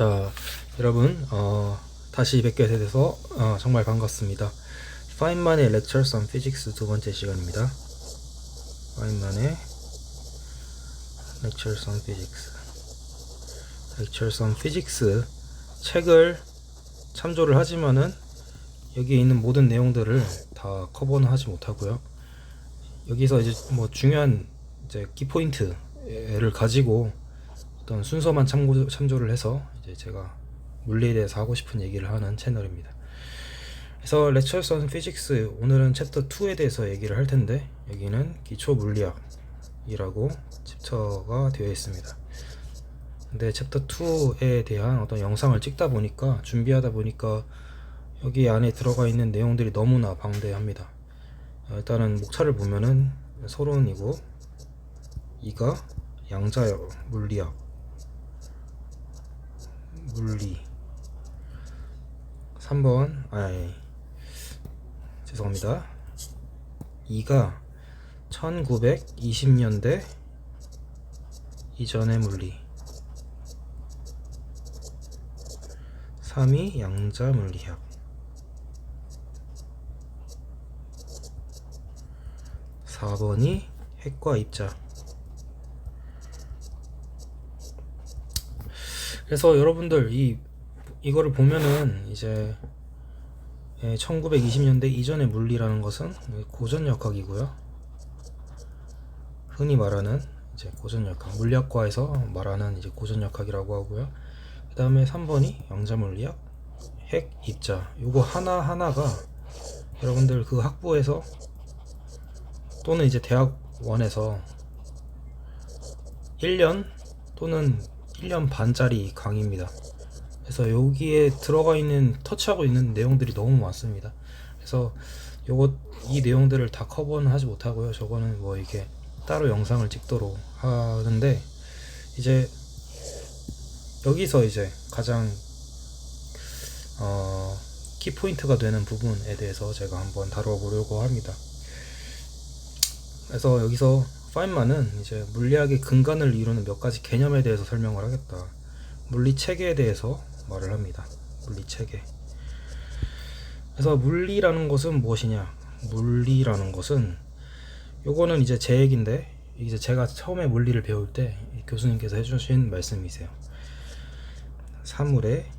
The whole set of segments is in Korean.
자, 여러분, 다시 뵙게 돼서 정말 반갑습니다. 파인만의 Lectures on Physics 두 번째 시간입니다. 파인만의 Lectures on Physics, Lectures on Physics 책을 참조를 하지만은 여기에 있는 모든 내용들을 다 커버는 하지 못하고요. 여기서 이제 뭐 중요한 이제 키포인트를 가지고 어떤 순서만 참조를 해서 이제 제가 물리에 대해서 하고 싶은 얘기를 하는 채널입니다. 그래서 Lectures on Physics, 오늘은 챕터 2에 대해서 얘기를 할 텐데, 여기는 기초 물리학이라고 챕터가 되어 있습니다. 근데 챕터 2에 대한 어떤 영상을 찍다 보니까, 준비하다 보니까 여기 안에 들어가 있는 내용들이 너무나 방대합니다. 일단은 목차를 보면은 서론이고, 이가 양자 물리학, 물리 3번 죄송합니다. 2가 1920년대 이전의 물리, 3이 양자 물리학, 4번이 핵과 입자. 그래서 여러분들 이거를 보면은 이제 1920년대 이전의 물리라는 것은 고전역학이고요. 흔히 말하는 이제 고전역학, 물리학과에서 말하는 이제 고전역학이라고 하고요. 그 다음에 3번이 양자물리학, 핵, 입자. 요거 하나하나가 여러분들 그 학부에서 또는 이제 대학원에서 1년 또는 1년 반짜리 강의입니다. 그래서 여기에 들어가 있는, 터치하고 있는 내용들이 너무 많습니다. 그래서 이 내용들을 다 커버는 하지 못하고요. 저거는 뭐 이렇게 따로 영상을 찍도록 하는데, 이제 여기서 이제 가장 키포인트가 되는 부분에 대해서 제가 한번 다뤄보려고 합니다. 그래서 여기서 파인만은 이제 물리학의 근간을 이루는 몇 가지 개념에 대해서 설명을 하겠다. 물리 체계에 대해서 말을 합니다. 물리 체계. 그래서 물리라는 것은 무엇이냐? 물리라는 것은, 요거는 이제 제 얘기인데, 이제 제가 처음에 물리를 배울 때 교수님께서 해주신 말씀이세요. 사물의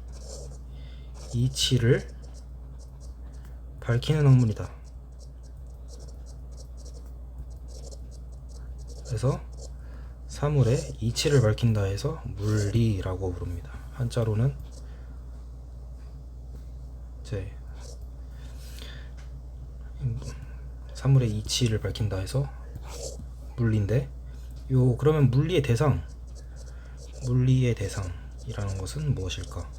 이치를 밝히는 학문이다. 그래서 사물의 이치를 밝힌다 해서 물리라고 부릅니다. 한자로는 사물의 이치를 밝힌다 해서 물리인데, 그러면 물리의 대상이라는 것은 무엇일까?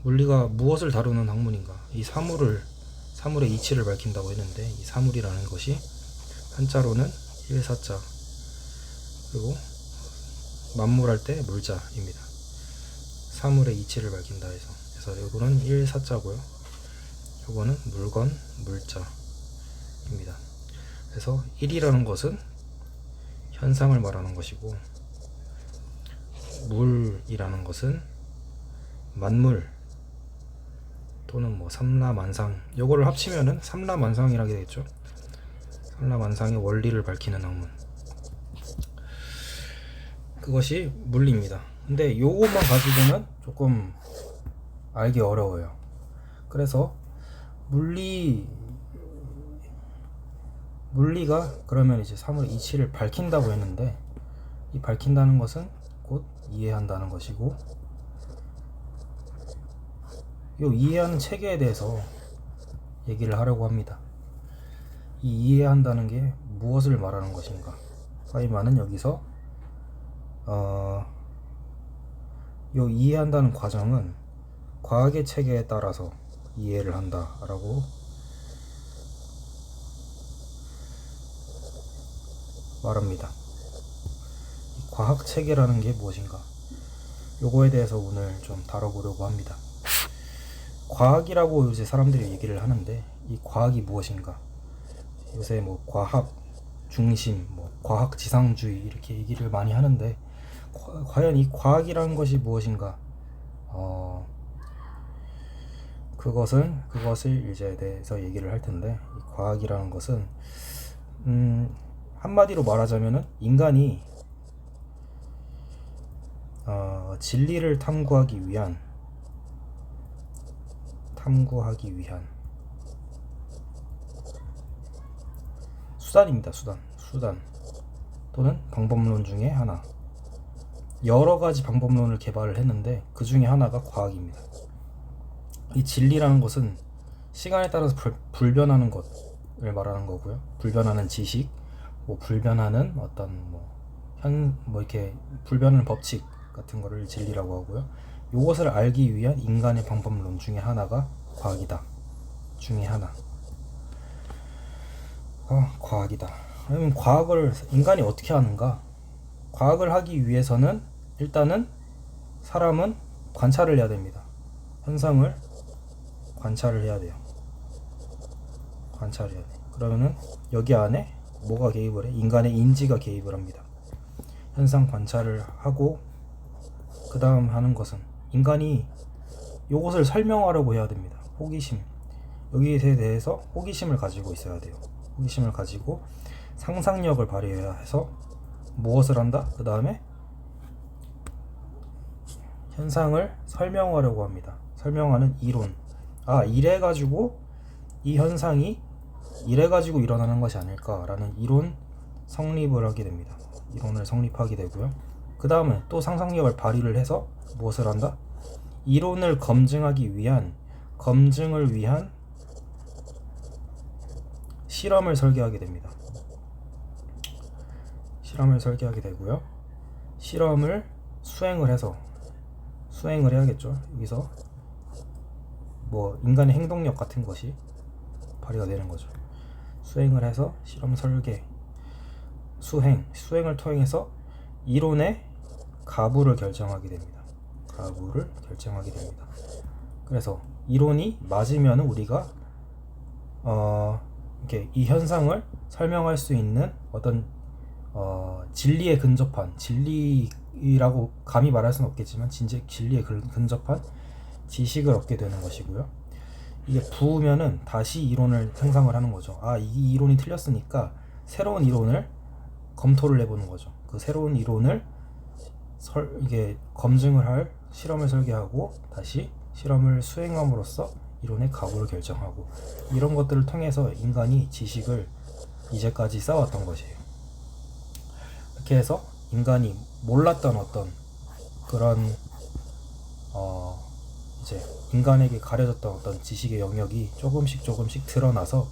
물리가 무엇을 다루는 학문인가? 이 사물의 이치를 밝힌다고 했는데, 이 사물이라는 것이 한자로는 일사자, 그리고 만물할 때 물자입니다. 사물의 이치를 밝힌다 해서. 그래서 요거는 일사자고요. 요거는 물건, 물자입니다. 그래서 일이라는 것은 현상을 말하는 것이고, 물이라는 것은 만물 또는 뭐 삼라만상, 요거를 합치면은 삼라만상이라게 되겠죠. 삼라만상의 원리를 밝히는 학문, 그것이 물리입니다. 근데 요것만 가지고는 조금 알기 어려워요. 그래서 물리가 그러면 이제 사물의 이치를 밝힌다고 했는데, 이 밝힌다는 것은 곧 이해한다는 것이고, 이 이해하는 체계에 대해서 얘기를 하려고 합니다. 이 이해한다는 게 무엇을 말하는 것인가? 파이만은 여기서 이 이해한다는 과정은 과학의 체계에 따라서 이해를 한다라고 말합니다. 과학 체계라는 게 무엇인가? 요거에 대해서 오늘 좀 다뤄보려고 합니다. 과학이라고 이제 사람들이 얘기를 하는데, 이 과학이 무엇인가? 요새 뭐 과학 중심, 뭐 과학 지상주의 이렇게 얘기를 많이 하는데, 과연 이 과학이라는 것이 무엇인가? 그것을 이제 대해서 얘기를 할 텐데, 이 과학이라는 것은 한마디로 말하자면은 인간이 진리를 탐구하기 위한 수단입니다. 수단 또는 방법론 중에 하나. 여러 가지 방법론을 개발을 했는데 그 중에 하나가 과학입니다. 이 진리라는 것은 시간에 따라서 불변하는 것을 말하는 거고요. 불변하는 지식, 불변하는 어떤 이렇게 불변하는 법칙 같은 거를 진리라고 하고요. 이것을 알기 위한 인간의 방법론 중에 하나가 과학이다. 중에 하나. 과학이다. 그러면 과학을 인간이 어떻게 하는가? 과학을 하기 위해서는 일단은 사람은 관찰을 해야 됩니다. 현상을 관찰을 해야 돼요. 관찰해야 돼. 그러면은 여기 안에 뭐가 개입을 해? 인간의 인지가 개입을 합니다. 현상 관찰을 하고 그 다음 하는 것은 인간이 이것을 설명하려고 해야 됩니다. 호기심. 여기에 대해서 호기심을 가지고 있어야 돼요. 호기심을 가지고 상상력을 발휘해야 해서 무엇을 한다? 그 다음에 현상을 설명하려고 합니다. 설명하는 이론. 이래가지고 이 현상이 이래가지고 일어나는 것이 아닐까라는 이론 성립을 하게 됩니다. 이론을 성립하게 되고요. 그 다음에 또 상상력을 발휘를 해서 무엇을 한다? 이론을 검증을 위한 실험을 설계하게 됩니다. 실험을 설계하게 되고요. 실험을 수행을 해야겠죠. 여기서 인간의 행동력 같은 것이 발휘가 되는 거죠. 수행을 해서 실험 설계, 수행을 통해서 이론의 가부를 결정하게 됩니다. 그래서 이론이 맞으면 우리가 이렇게 이 현상을 설명할 수 있는 어떤 진리에 근접한, 진리라고 감히 말할 수는 없겠지만 진리에 근접한 지식을 얻게 되는 것이고요. 이게 부으면은 다시 이론을 생성을 하는 거죠. 이 이론이 틀렸으니까 새로운 이론을 검토를 해보는 거죠. 그 새로운 이론을 이게 검증을 할 실험을 설계하고 다시 실험을 수행함으로써 이론의 가부를 결정하고, 이런 것들을 통해서 인간이 지식을 이제까지 쌓아왔던 것이에요. 이렇게 해서 인간이 몰랐던 어떤 그런 이제 인간에게 가려졌던 어떤 지식의 영역이 조금씩 드러나서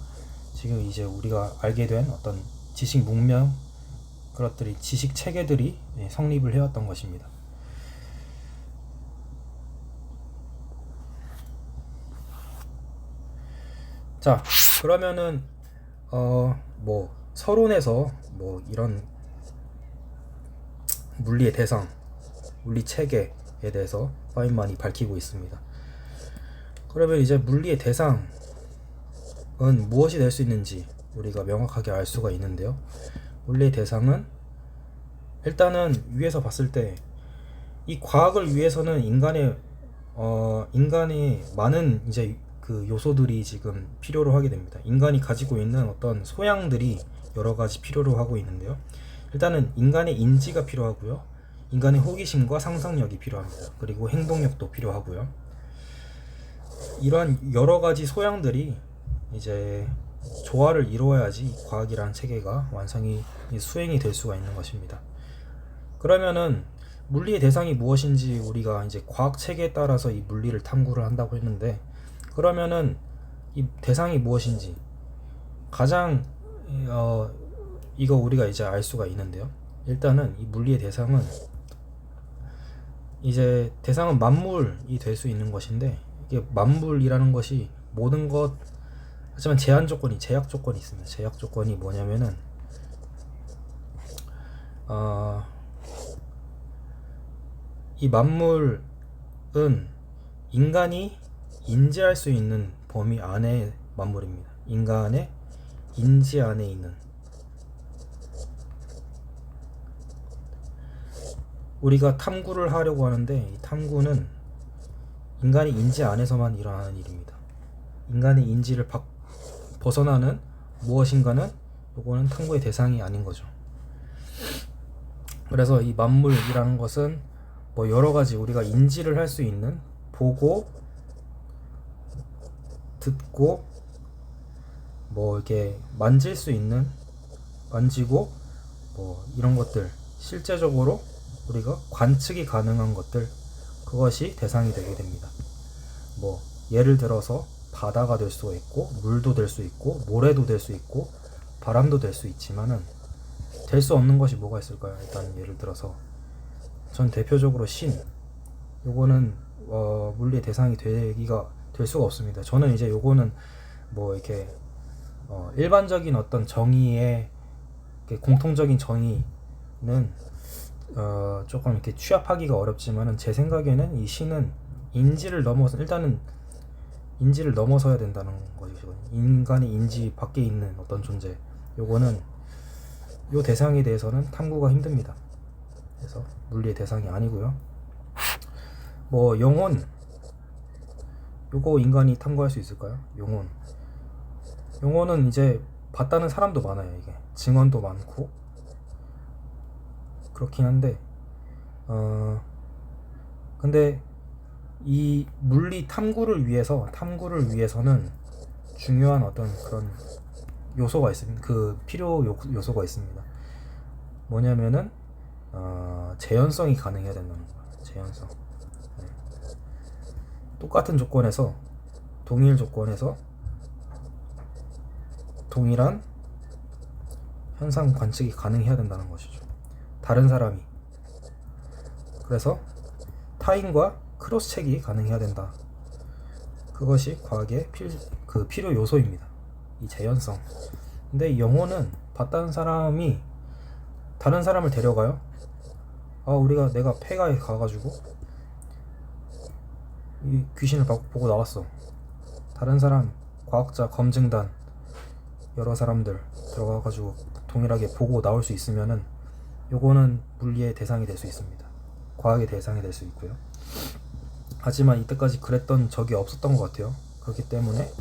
지금 이제 우리가 알게 된 어떤 지식 문명, 그것들이 지식 체계들이 성립을 해왔던 것입니다. 자, 그러면은 서론에서 이런 물리의 대상, 물리 체계에 대해서 파인만이 밝히고 있습니다. 그러면 이제 물리의 대상은 무엇이 될 수 있는지 우리가 명확하게 알 수가 있는데요. 물리의 대상은 일단은 위에서 봤을 때 이 과학을 위해서는 인간의 많은 이제 그 요소들이 지금 필요로 하게 됩니다. 인간이 가지고 있는 어떤 소양들이 여러 가지 필요로 하고 있는데요. 일단은 인간의 인지가 필요하고요. 인간의 호기심과 상상력이 필요합니다. 그리고 행동력도 필요하고요. 이러한 여러 가지 소양들이 이제 조화를 이루어야지 과학이라는 체계가 수행이 될 수가 있는 것입니다. 그러면은 물리의 대상이 무엇인지 우리가 이제 과학 체계에 따라서 이 물리를 탐구를 한다고 했는데, 그러면은 이 대상이 무엇인지 가장 이거 우리가 이제 알 수가 있는데요. 일단은 이 물리의 대상은 만물이 될 수 있는 것인데, 이게 만물이라는 것이 모든 것, 하지만 제약 조건이 있습니다. 제약 조건이 뭐냐면은 이 만물은 인간이 인지할 수 있는 범위 안의 만물입니다. 인간의 인지 안에 있는, 우리가 탐구를 하려고 하는데 이 탐구는 인간의 인지 안에서만 일어나는 일입니다. 인간의 인지를 벗어나는 무엇인가는 요거는 탐구의 대상이 아닌 거죠. 그래서 이 만물이라는 것은 뭐 여러 가지 우리가 인지를 할 수 있는, 보고 듣고 뭐 이렇게 만질 수 있는, 만지고 뭐 이런 것들, 실제적으로 우리가 관측이 가능한 것들, 그것이 대상이 되게 됩니다. 뭐 예를 들어서 바다가 될 수가 있고, 물도 될 수 있고, 모래도 될 수 있고, 바람도 될 수 있지만은 될 수 없는 것이 뭐가 있을까요? 일단 예를 들어서 전 대표적으로 신, 요거는 물리의 대상이 될 수가 없습니다. 저는 이제 요거는 뭐 이렇게 일반적인 어떤 정의의 공통적인 정의는 조금 이렇게 취합하기가 어렵지만은, 제 생각에는 이 신은 일단은 인지를 넘어서야 된다는 것이거든요. 인간의 인지 밖에 있는 어떤 존재, 요거는 요 대상에 대해서는 탐구가 힘듭니다. 그래서 물리의 대상이 아니고요. 뭐 영혼, 요거 인간이 탐구할 수 있을까요? 영혼은 이제 봤다는 사람도 많아요. 이게 증언도 많고 그렇긴 한데, 근데 이 물리 탐구를 위해서는 중요한 어떤 그런 요소가 있습니다. 그 필요 요소가 있습니다. 뭐냐면은 재현성이 가능해야 된다는 거예요. 재현성. 네. 똑같은 조건에서, 동일 조건에서 동일한 현상 관측이 가능해야 된다는 것이죠. 다른 사람이. 그래서 타인과 크로스 체크가 가능해야 된다. 그것이 과학의 필요 요소입니다. 이 재현성. 근데 영혼은 봤다는 사람이 다른 사람을 데려가요. 내가 폐가에 가가지고 이 귀신을 보고 나왔어. 다른 사람, 과학자, 검증단 여러 사람들 들어가가지고 동일하게 보고 나올 수 있으면은 요거는 물리의 대상이 될 수 있습니다. 과학의 대상이 될 수 있고요. 하지만 이때까지 그랬던 적이 없었던 것 같아요. 그렇기 때문에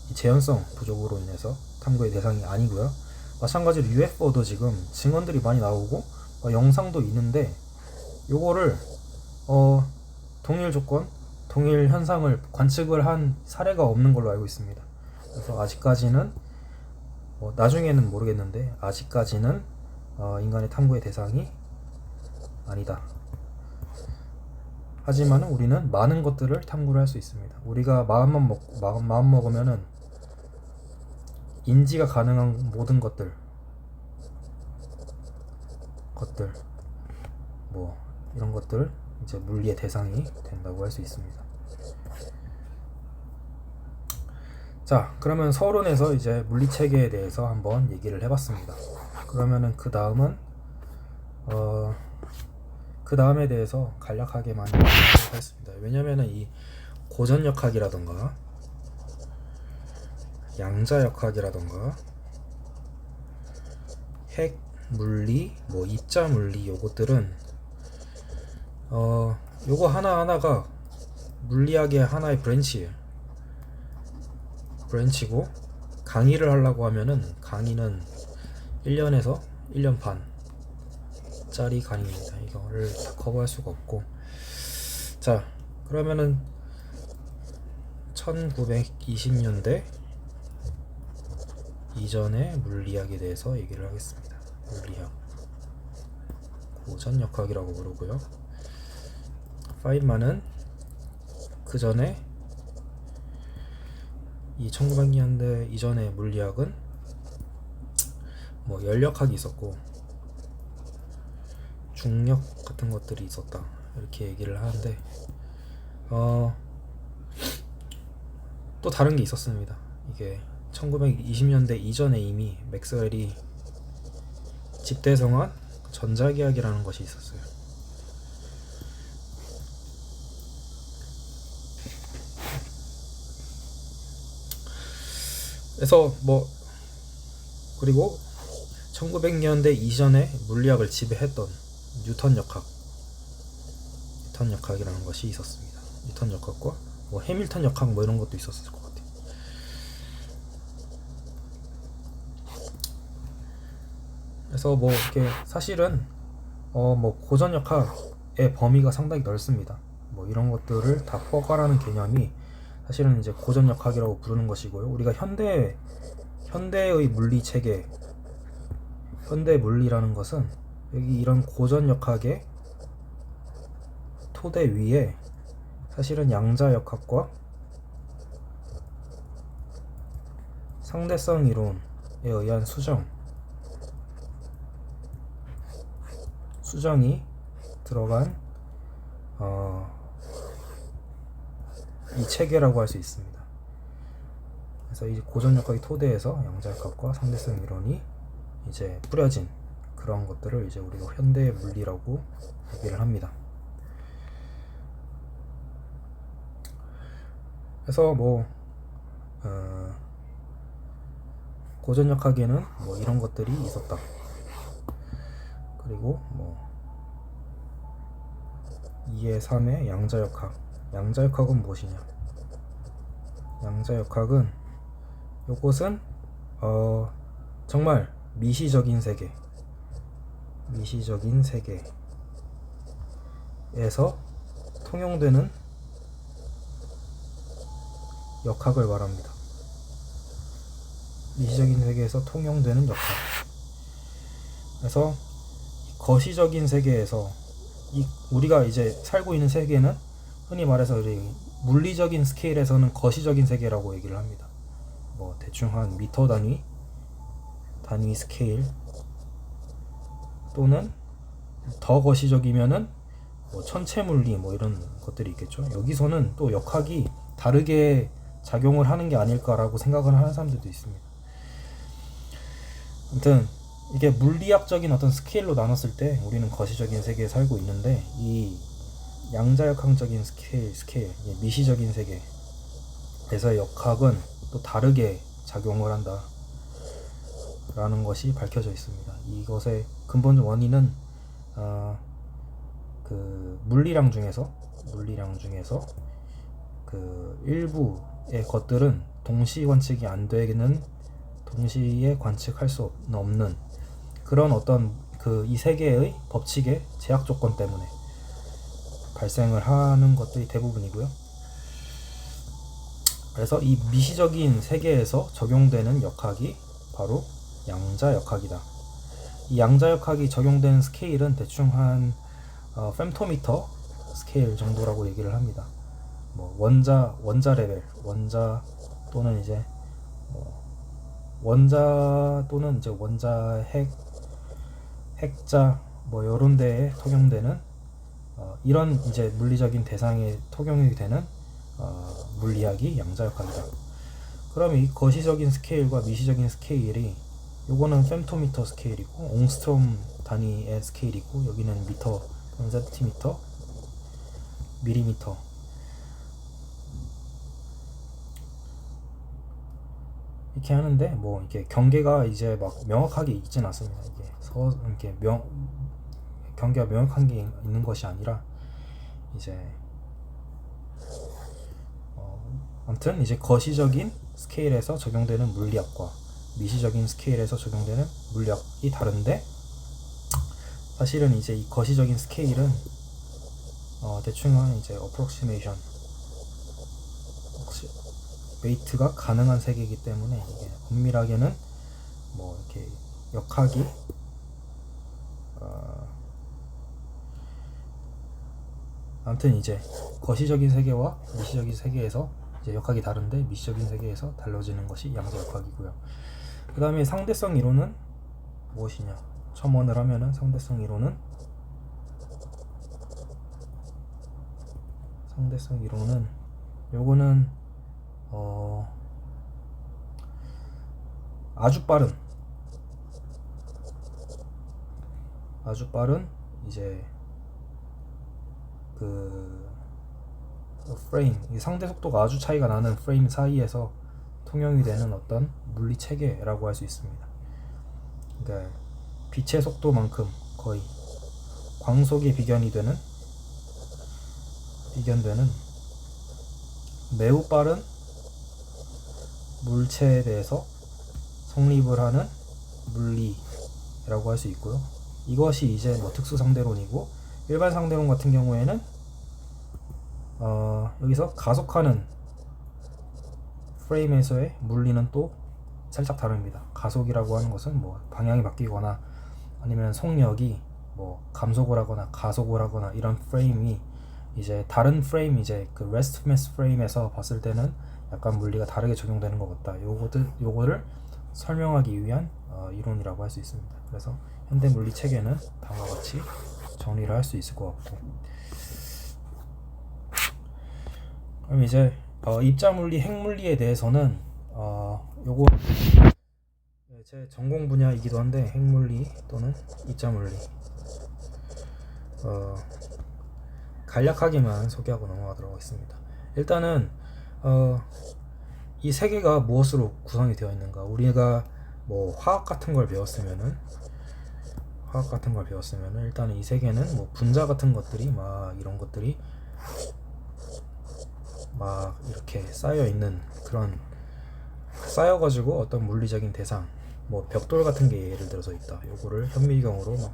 이 재현성 부족으로 인해서 탐구의 대상이 아니고요. 마찬가지로 UFO도 지금 증언들이 많이 나오고 영상도 있는데, 요거를 동일 조건, 동일 현상을 관측을 한 사례가 없는 걸로 알고 있습니다. 그래서 아직까지는 나중에는 모르겠는데, 아직까지는 인간의 탐구의 대상이 아니다. 하지만 우리는 많은 것들을 탐구를 할 수 있습니다. 우리가 마음 먹으면은 인지가 가능한 모든 것들 뭐 이런 것들 이제 물리의 대상이 된다고 할 수 있습니다. 자, 그러면 서론에서 이제 물리 체계에 대해서 한번 얘기를 해봤습니다. 그러면은 그 다음은 그 다음에 대해서 간략하게 많이 하겠습니다. 왜냐면은 이 고전역학이라던가 양자역학이라던가 핵 물리, 뭐 입자 물리, 요것들은 요거 하나하나가 물리학의 하나의 브랜치고, 강의를 하려고 하면은 강의는 1년에서 1년 반 짜리 강의입니다. 이거를 다 커버할 수가 없고. 자, 그러면은 1920년대 이전의 물리학에 대해서 얘기를 하겠습니다. 물리학 고전역학이라고 부르고요. 파인만은 그 전에 이 1900년대 이전의 물리학은 뭐 열역학이 있었고 중력 같은 것들이 있었다, 이렇게 얘기를 하는데 또 다른 게 있었습니다. 이게 1920년대 이전에 이미 맥스웰이 집대성한 전자기학이라는 것이 있었어요. 그래서 그리고 1900년대 이전에 물리학을 지배했던 뉴턴역학이라는 것이 있었습니다. 뉴턴역학과 뭐 해밀턴 역학 뭐 이런 것도 있었을 것 같아요. 그래서 뭐 이렇게 사실은 뭐 고전 역학의 범위가 상당히 넓습니다. 뭐 이런 것들을 다 포괄하는 개념이 사실은 이제 고전 역학이라고 부르는 것이고요. 우리가 현대의 물리 체계, 현대 물리라는 것은 여기 이런 고전 역학의 토대 위에 사실은 양자 역학과 상대성 이론에 의한 수정이 들어간 이 체계라고 할 수 있습니다. 그래서 이 고전 역학의 토대에서 양자 역학과 상대성 이론이 이제 뿌려진 그런 것들을 이제 우리가 현대 물리라고 얘기를 합니다. 그래서 뭐 고전 역학에는 뭐 이런 것들이 있었다. 그리고 뭐 2의 3의 양자 역학. 양자 역학은 무엇이냐? 양자 역학은 요것은 정말 미시적인 세계에서 통용되는 역학을 말합니다. 미시적인 세계에서 통용되는 역학. 그래서 거시적인 세계에서 우리가 이제 살고 있는 세계는 흔히 말해서 물리적인 스케일에서는 거시적인 세계라고 얘기를 합니다. 뭐 대충 한 미터 단위 스케일 또는 더 거시적이면은 뭐 천체 물리 뭐 이런 것들이 있겠죠. 여기서는 또 역학이 다르게 작용을 하는 게 아닐까라고 생각을 하는 사람들도 있습니다. 아무튼 이게 물리학적인 어떤 스케일로 나눴을 때 우리는 거시적인 세계에 살고 있는데 이 양자역학적인 스케일, 미시적인 세계에서의 역학은 또 다르게 작용을 한다 라는 것이 밝혀져 있습니다. 이것의 근본 원인은 그 물리량 중에서 그 일부의 것들은 동시 관측이 안 되는, 동시에 관측할 수 없는 그런 어떤 이 세계의 법칙의 제약 조건 때문에 발생을 하는 것들이 대부분이고요. 그래서 이 미시적인 세계에서 적용되는 역학이 바로 양자 역학이다. 이 양자 역학이 적용되는 스케일은 대충 한 femtometer 스케일 정도라고 얘기를 합니다. 뭐 원자 레벨, 원자 또는 이제 원자 또는 이제 원자 핵자 뭐 이런 데에 통용되는 이런 이제 물리적인 대상에 통용이 되는 물리학이 양자역학이다. 그러면 이 거시적인 스케일과 미시적인 스케일이 요거는 femtometer 스케일이고 옹스트롬 단위의 스케일이고 여기는 미터, 센티미터, 밀리미터. 이렇게 하는데 뭐 이렇게 경계가 이제 막 명확하게 있진 않습니다. 이게 이렇게 경계가 명확한 게 있는 것이 아니라 이제 아무튼 이제 거시적인 스케일에서 적용되는 물리학과 미시적인 스케일에서 적용되는 물리학이 다른데 사실은 이제 이 거시적인 스케일은 대충은 이제 approximation 웨이트가 가능한 세계이기 때문에 이게 엄밀하게는 뭐 이렇게 역학이 아무튼 이제 거시적인 세계와 미시적인 세계에서 이제 역학이 다른데 미시적인 세계에서 달라지는 것이 양자 역학이고요. 그 다음에 상대성 이론은 무엇이냐? 첨언을 하면은 상대성 이론은 요거는 아주 빠른 이제 프레임, 상대 속도가 아주 차이가 나는 프레임 사이에서 통용이 되는 어떤 물리 체계라고 할 수 있습니다. 그러니까 빛의 속도만큼 거의 광속이 비견되는 매우 빠른 물체에 대해서 성립을 하는 물리라고 할 수 있고요. 이것이 이제 뭐 특수 상대론이고, 일반 상대론 같은 경우에는 여기서 가속하는 프레임에서의 물리는 또 살짝 다릅니다. 가속이라고 하는 것은 뭐 방향이 바뀌거나 아니면 속력이 뭐 감속을 하거나 가속을 하거나 이런 프레임이 이제 다른 프레임, 이제 그 레스트 매스 프레임에서 봤을 때는 약간 물리가 다르게 적용되는 것 같다. 요거를 설명하기 위한 이론이라고 할 수 있습니다. 그래서 현대 물리 체계는 다음과 같이 정리를 할 수 있을 것 같고, 그럼 이제 입자 물리, 핵물리에 대해서는 요거 제 전공 분야이기도 한데, 핵물리 또는 입자 물리 간략하게만 소개하고 넘어가도록 하겠습니다. 일단은 이 세 개가 무엇으로 구성이 되어 있는가? 우리가 뭐 화학 같은 걸 배웠으면은 일단은 이 세 개는 뭐 분자 같은 것들이 막 이런 것들이 막 이렇게 쌓여 있는, 그런 쌓여가지고 어떤 물리적인 대상, 뭐 벽돌 같은 게 예를 들어서 있다. 요거를 현미경으로 막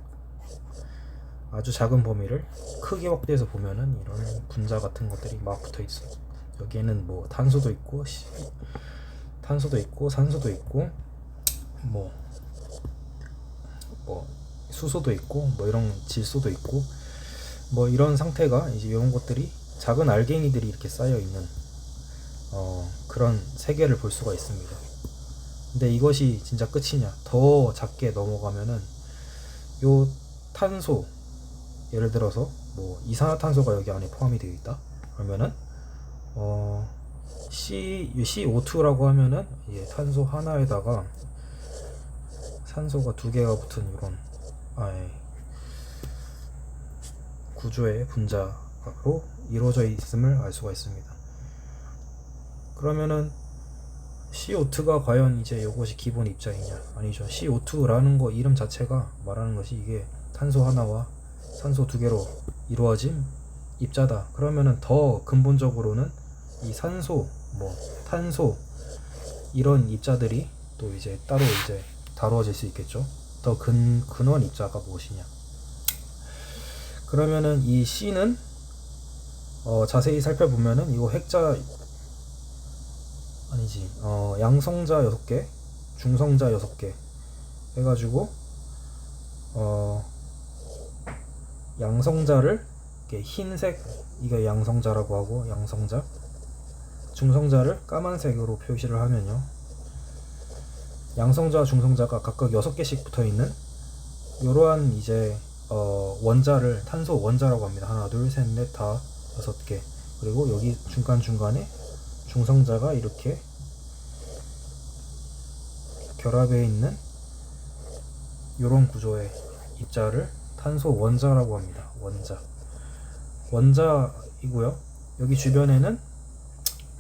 아주 작은 범위를 크게 확대해서 보면은 이런 분자 같은 것들이 막 붙어 있어. 여기에는 뭐 탄소도 있고 산소도 있고 뭐 수소도 있고 뭐 이런 질소도 있고 뭐 이런 상태가, 이제 이런 것들이 작은 알갱이들이 이렇게 쌓여 있는 그런 세계를 볼 수가 있습니다. 근데 이것이 진짜 끝이냐? 더 작게 넘어가면은 요 탄소, 예를 들어서 뭐 이산화탄소가 여기 안에 포함이 되어 있다. 그러면은 CO2라고 하면은 탄소 하나에다가 산소가 두 개가 붙은 이런 구조의 분자로 이루어져 있음을 알 수가 있습니다. 그러면은 CO2가 과연 이제 이것이 기본 입자이냐? 아니죠. CO2라는 거 이름 자체가 말하는 것이 이게 탄소 하나와 산소 두 개로 이루어진 입자다. 그러면은 더 근본적으로는 이 산소, 뭐 탄소 이런 입자들이 또 이제 따로 이제 다루어질 수 있겠죠. 더 근원 입자가 무엇이냐? 그러면은 이 C는 자세히 살펴보면은 이거 핵자 아니지, 양성자 6개, 중성자 6개 해가지고 양성자를 이렇게 흰색, 이거 양성자라고 하고, 양성자, 중성자를 까만색으로 표시를 하면요, 양성자, 중성자가 각각 6개씩 붙어있는 이러한 이제 원자를 탄소 원자라고 합니다. 하나, 둘, 셋, 넷, 다 6개. 그리고 여기 중간중간에 중성자가 이렇게 결합해 있는 이런 구조의 입자를 탄소 원자라고 합니다. 원자이고요. 여기 주변에는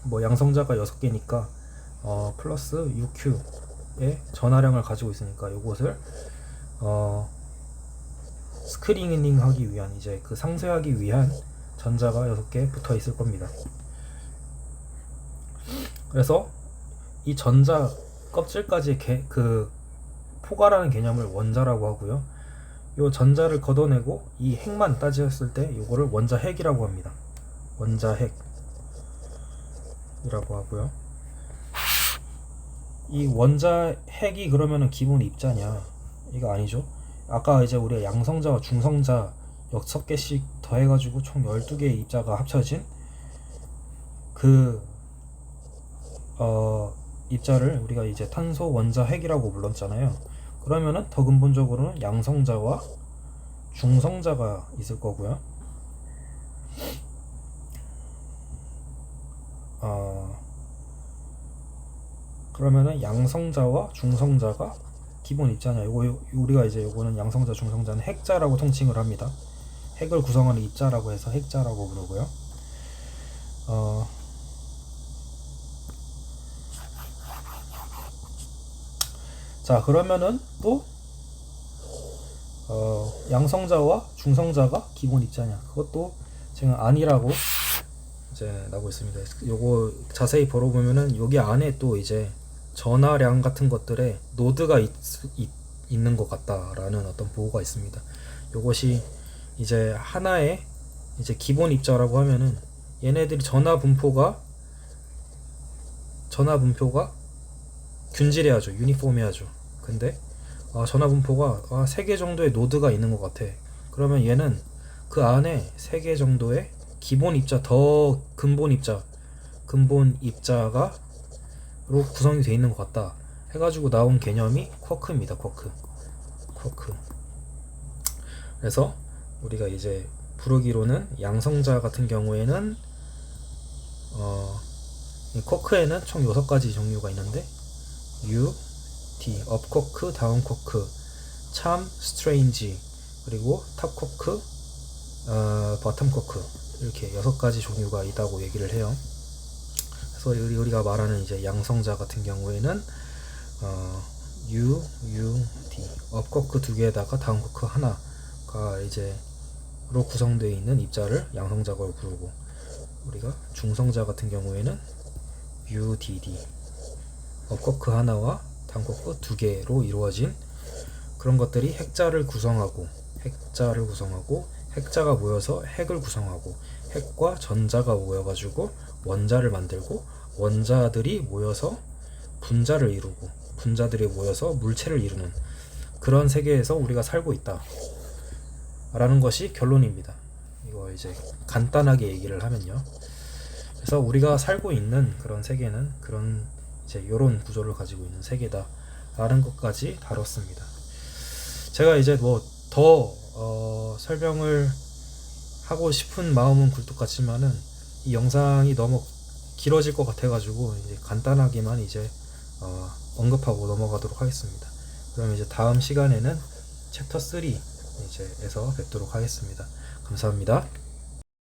뭐 양성자가 6개니까 플러스 6Q의 전하량을 가지고 있으니까 이것을 스크리닝 하기 위한, 이제 그 상쇄하기 위한 전자가 6개 붙어 있을 겁니다. 그래서 이 전자 껍질까지 그 포괄하는 개념을 원자라고 하고요. 이 전자를 걷어내고 이 핵만 따졌을 때 이거를 원자핵이라고 합니다. 원자핵이라고 하고요. 이 원자핵이 그러면은 기본 입자냐? 이거 아니죠. 아까 이제 우리가 양성자와 중성자 6개씩 더해가지고 총 12개의 입자가 합쳐진 그 입자를 우리가 이제 탄소 원자핵이라고 불렀잖아요. 그러면은 더 근본적으로는 양성자와 중성자가 있을 거고요. 그러면은 양성자와 중성자가 기본 입자냐? 요거 우리가 이제 요거는 양성자, 중성자는 핵자라고 통칭을 합니다. 핵을 구성하는 입자라고 해서 핵자라고 부르고요. 자, 그러면은 또 양성자와 중성자가 기본 입자냐? 그것도 제가 아니라고 이제 나오고 있습니다. 요거 자세히 보면은 여기 안에 또 이제 전화량 같은 것들에 노드가 있는 것 같다라는 어떤 보고가 있습니다. 요것이 이제 하나의 이제 기본 입자라고 하면은 얘네들이 전화 분포가 균질해야죠. 유니폼해야죠. 근데 전화 분포가 3개 정도의 노드가 있는 것 같아. 그러면 얘는 그 안에 3개 정도의 기본 입자 더 근본 입자가 로 구성이 되어 있는 것 같다 해가지고 나온 개념이 쿼크입니다. 쿼크. 그래서 우리가 이제 부르기로는 양성자 같은 경우에는 이 쿼크에는 총 6가지 종류가 있는데 U, D, 업 쿼크, 다운 쿼크, 참, 스트레인지, 그리고 탑 쿼크, 버텀 쿼크, 이렇게 6가지 종류가 있다고 얘기를 해요. 그래서 우리가 말하는 이제 양성자 같은 경우에는 U, D, 업 쿼크 2개에다가 다운 쿼크 하나가 이제 로 구성되어 있는 입자를 양성자라고 부르고, 우리가 중성자 같은 경우에는 U, D, 업 쿼크 하나와 다운 쿼크 2개로 이루어진 그런 것들이 핵자를 구성하고 핵자가 모여서 핵을 구성하고, 핵과 전자가 모여가지고 원자를 만들고, 원자들이 모여서 분자를 이루고, 분자들이 모여서 물체를 이루는 그런 세계에서 우리가 살고 있다 라는 것이 결론입니다. 이거 이제 간단하게 얘기를 하면요. 그래서 우리가 살고 있는 그런 세계는 그런 이제 요런 구조를 가지고 있는 세계다 라는 것까지 다뤘습니다. 제가 이제 뭐 더 설명을 하고 싶은 마음은 굴뚝 같지만은 이 영상이 너무 길어질 것 같아가지고 이제 간단하게만 이제 언급하고 넘어가도록 하겠습니다. 그럼 이제 다음 시간에는 챕터 3 이제에서 뵙도록 하겠습니다. 감사합니다.